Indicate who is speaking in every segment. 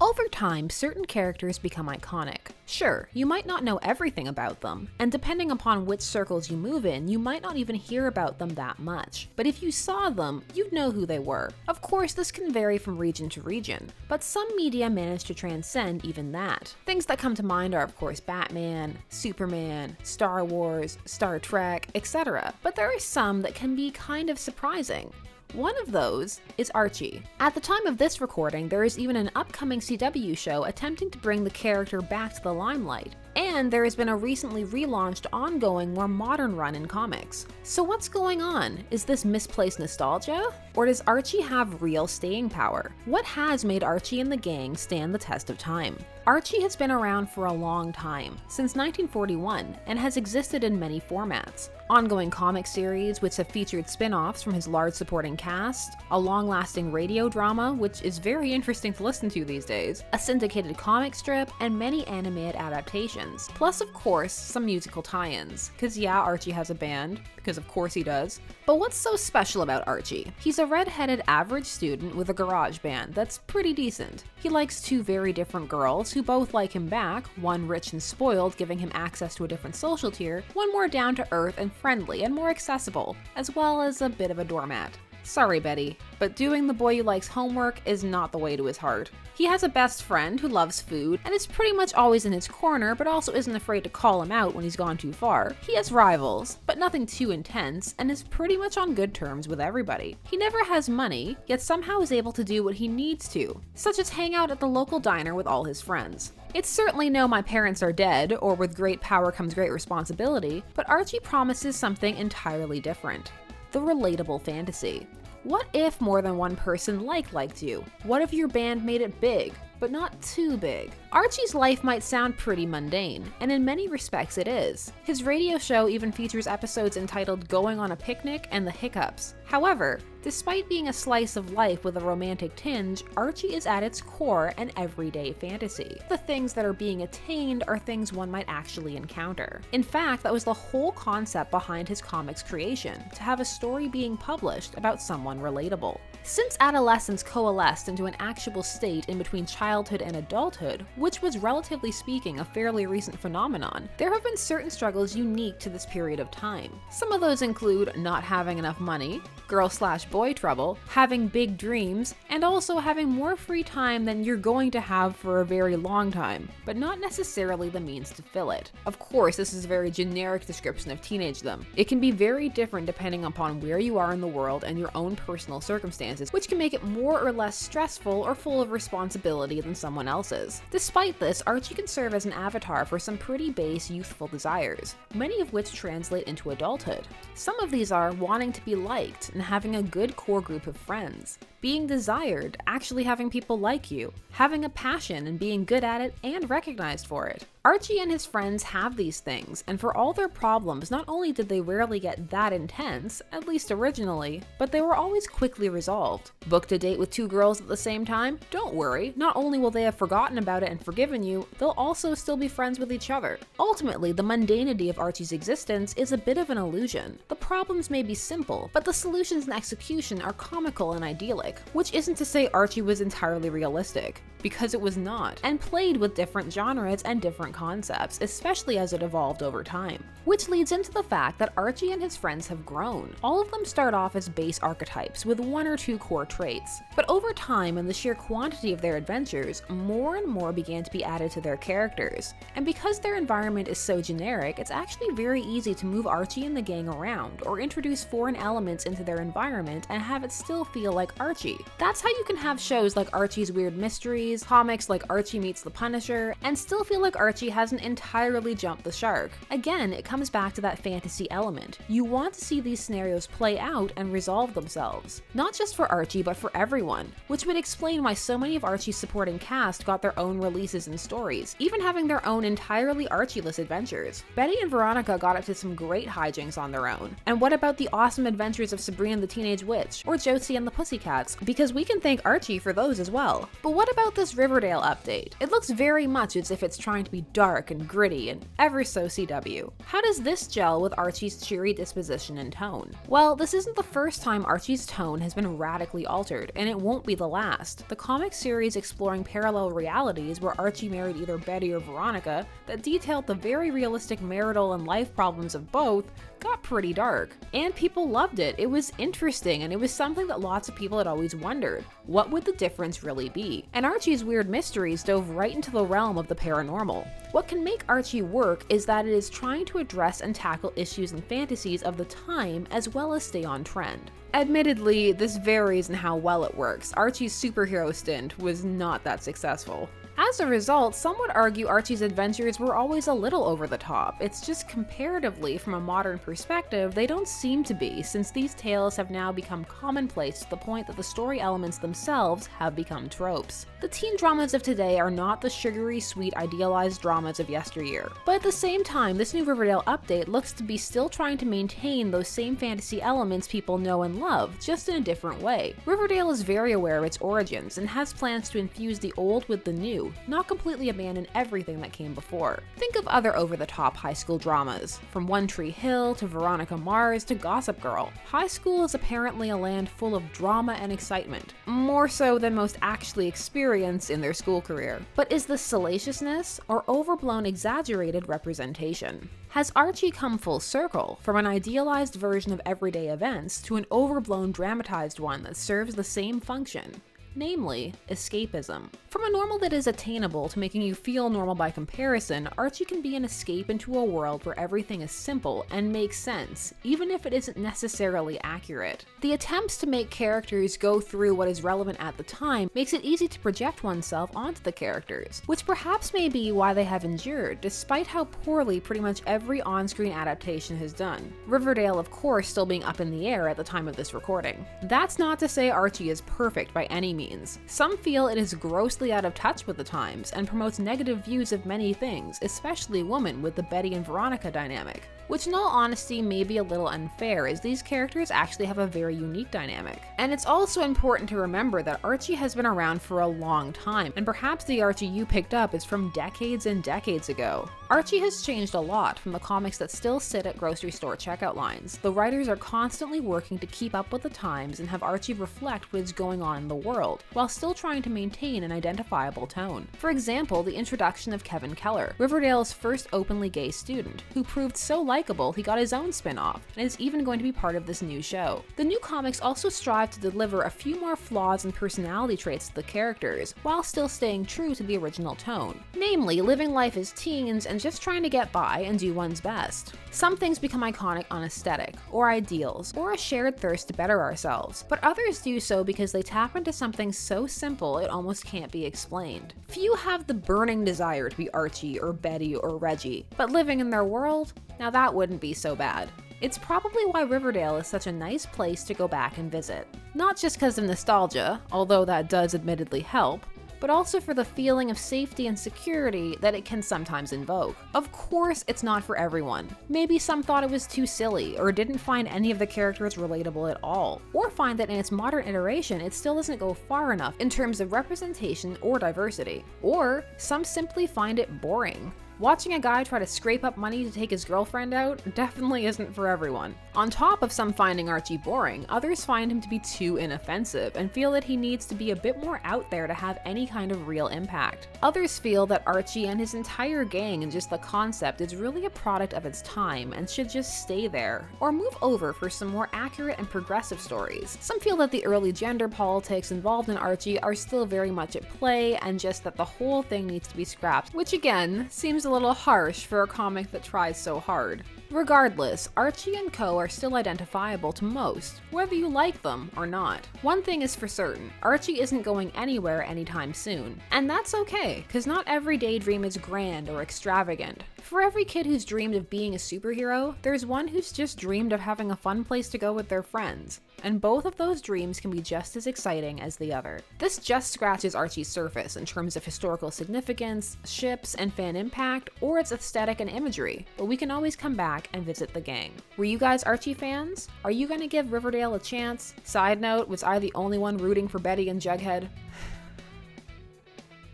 Speaker 1: Over time, certain characters become iconic. Sure, you might not know everything about them, and depending upon which circles you move in, you might not even hear about them that much. But if you saw them, you'd know who they were. Of course, this can vary from region to region, but some media manage to transcend even that. Things that come to mind are, of course, Batman, Superman, Star Wars, Star Trek, etc. But there are some that can be kind of surprising. One of those is Archie. At the time of this recording, there is even an upcoming CW show attempting to bring the character back to the limelight. And there has been a recently relaunched, ongoing, more modern run in comics. So what's going on? Is this misplaced nostalgia? Or does Archie have real staying power? What has made Archie and the gang stand the test of time? Archie has been around for a long time, since 1941, and has existed in many formats. Ongoing comic series, which have featured spin-offs from his large supporting cast, a long-lasting radio drama, which is very interesting to listen to these days, a syndicated comic strip, and many animated adaptations. Plus, of course, some musical tie-ins. Cause yeah, Archie has a band, because of course he does. But what's so special about Archie? He's a red-headed average student with a garage band that's pretty decent. He likes two very different girls who both like him back, one rich and spoiled, giving him access to a different social tier, one more down-to-earth and friendly and more accessible, as well as a bit of a doormat. Sorry, Betty, but doing the boy you like's homework is not the way to his heart. He has a best friend who loves food and is pretty much always in his corner, but also isn't afraid to call him out when he's gone too far. He has rivals, but nothing too intense, and is pretty much on good terms with everybody. He never has money, yet somehow is able to do what he needs to, such as hang out at the local diner with all his friends. It's certainly no "my parents are dead" or "with great power comes great responsibility," but Archie promises something entirely different. The relatable fantasy. What if more than one person liked you? What if your band made it big, but not too big? Archie's life might sound pretty mundane, and in many respects it is. His radio show even features episodes entitled "Going on a Picnic" and "The Hiccups." However, despite being a slice of life with a romantic tinge, Archie is at its core an everyday fantasy. The things that are being attained are things one might actually encounter. In fact, that was the whole concept behind his comics creation, to have a story being published about someone relatable. Since adolescence coalesced into an actual state in between childhood and adulthood, which was relatively speaking a fairly recent phenomenon, there have been certain struggles unique to this period of time. Some of those include not having enough money, girl/boy trouble, having big dreams, and also having more free time than you're going to have for a very long time, but not necessarily the means to fill it. Of course, this is a very generic description of teenagedom. It can be very different depending upon where you are in the world and your own personal circumstances, which can make it more or less stressful or full of responsibility than someone else's. Despite this, Archie can serve as an avatar for some pretty base youthful desires, many of which translate into adulthood. Some of these are wanting to be liked and having a good core group of friends, being desired, actually having people like you, having a passion and being good at it and recognized for it. Archie and his friends have these things, and for all their problems, not only did they rarely get that intense, at least originally, but they were always quickly resolved. Booked a date with two girls at the same time? Don't worry, not only will they have forgotten about it and forgiven you, they'll also still be friends with each other. Ultimately, the mundanity of Archie's existence is a bit of an illusion. The problems may be simple, but the solutions and execution are comical and idyllic, which isn't to say Archie was entirely realistic, because it was not, and played with different genres and different concepts, especially as it evolved over time. Which leads into the fact that Archie and his friends have grown. All of them start off as base archetypes with one or two core traits, but over time and the sheer quantity of their adventures, more and more began to be added to their characters. And because their environment is so generic, it's actually very easy to move Archie and the gang around, or introduce foreign elements into their environment and have it still feel like Archie. That's how you can have shows like Archie's Weird Mysteries, comics like Archie Meets the Punisher, and still feel like Archie hasn't entirely jumped the shark. Again, it comes back to that fantasy element. You want to see these scenarios play out and resolve themselves. Not just for Archie, but for everyone, which would explain why so many of Archie's supporting cast got their own releases and stories, even having their own entirely Archie-less adventures. Betty and Veronica got up to some great hijinks on their own. And what about the awesome adventures of Sabrina the Teenage Witch Witch, or Josie and the Pussycats, because we can thank Archie for those as well. But what about this Riverdale update? It looks very much as if it's trying to be dark and gritty and ever so CW. How does this gel with Archie's cheery disposition and tone? Well, this isn't the first time Archie's tone has been radically altered, and it won't be the last. The comic series exploring parallel realities where Archie married either Betty or Veronica, that detailed the very realistic marital and life problems of both, got pretty dark. And people loved it. It was interesting, and it was something that lots of people had always wondered. What would the difference really be? And Archie's weird mysteries dove right into the realm of the paranormal. What can make Archie work is that it is trying to address and tackle issues and fantasies of the time as well as stay on trend. Admittedly, this varies in how well it works. Archie's superhero stint was not that successful. As a result, some would argue Archie's adventures were always a little over the top. It's just comparatively, from a modern perspective, they don't seem to be, since these tales have now become commonplace to the point that the story elements themselves have become tropes. The teen dramas of today are not the sugary, sweet, idealized dramas of yesteryear. But at the same time, this new Riverdale update looks to be still trying to maintain those same fantasy elements people know and love, just in a different way. Riverdale is very aware of its origins and has plans to infuse the old with the new, not completely abandon everything that came before. Think of other over-the-top high school dramas, from One Tree Hill to Veronica Mars to Gossip Girl. High school is apparently a land full of drama and excitement, more so than most actually experience in their school career. But is this salaciousness or overblown exaggerated representation? Has Archie come full circle from an idealized version of everyday events to an overblown dramatized one that serves the same function? Namely, escapism. From a normal that is attainable to making you feel normal by comparison, Archie can be an escape into a world where everything is simple and makes sense, even if it isn't necessarily accurate. The attempts to make characters go through what is relevant at the time makes it easy to project oneself onto the characters, which perhaps may be why they have endured, despite how poorly pretty much every on-screen adaptation has done. Riverdale, of course, still being up in the air at the time of this recording. That's not to say Archie is perfect by any means. Some feel it is grossly out of touch with the times and promotes negative views of many things, especially women with the Betty and Veronica dynamic. Which in all honesty may be a little unfair, as these characters actually have a very unique dynamic. And it's also important to remember that Archie has been around for a long time, and perhaps the Archie you picked up is from decades and decades ago. Archie has changed a lot from the comics that still sit at grocery store checkout lines. The writers are constantly working to keep up with the times and have Archie reflect what is going on in the world, while still trying to maintain an identifiable tone. For example, the introduction of Kevin Keller, Riverdale's first openly gay student, who proved so likable he got his own spin-off, and is even going to be part of this new show. The new comics also strive to deliver a few more flaws and personality traits to the characters, while still staying true to the original tone. Namely, living life as teens and just trying to get by and do one's best. Some things become iconic on aesthetic, or ideals, or a shared thirst to better ourselves, but others do so because they tap into something so simple it almost can't be explained. Few have the burning desire to be Archie or Betty or Reggie, but living in their world? Now that wouldn't be so bad. It's probably why Riverdale is such a nice place to go back and visit. Not just because of nostalgia, although that does admittedly help, but also for the feeling of safety and security that it can sometimes invoke. Of course, it's not for everyone. Maybe some thought it was too silly, or didn't find any of the characters relatable at all, or find that in its modern iteration it still doesn't go far enough in terms of representation or diversity. Or some simply find it boring. Watching a guy try to scrape up money to take his girlfriend out definitely isn't for everyone. On top of some finding Archie boring, others find him to be too inoffensive and feel that he needs to be a bit more out there to have any kind of real impact. Others feel that Archie and his entire gang and just the concept is really a product of its time and should just stay there, or move over for some more accurate and progressive stories. Some feel that the early gender politics involved in Archie are still very much at play, and just that the whole thing needs to be scrapped, which again, seems a little harsh for a comic that tries so hard. Regardless, Archie and co are still identifiable to most, whether you like them or not. One thing is for certain, Archie isn't going anywhere anytime soon. And that's okay, because not every daydream is grand or extravagant. For every kid who's dreamed of being a superhero, there's one who's just dreamed of having a fun place to go with their friends. And both of those dreams can be just as exciting as the other. This just scratches Archie's surface in terms of historical significance, ships, and fan impact, or its aesthetic and imagery, but we can always come back back and visit the gang. Were you guys Archie fans? Are you gonna give Riverdale a chance? Side note, was I the only one rooting for Betty and Jughead?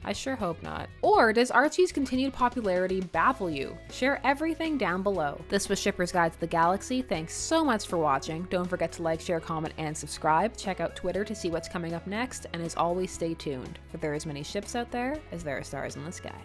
Speaker 1: I sure hope not. Or does Archie's continued popularity baffle you? Share everything down below. This was Shipper's Guide to the Galaxy. Thanks so much for watching. Don't forget to like, share, comment, and subscribe. Check out Twitter to see what's coming up next, and as always, stay tuned, for there are as many ships out there as there are stars in the sky.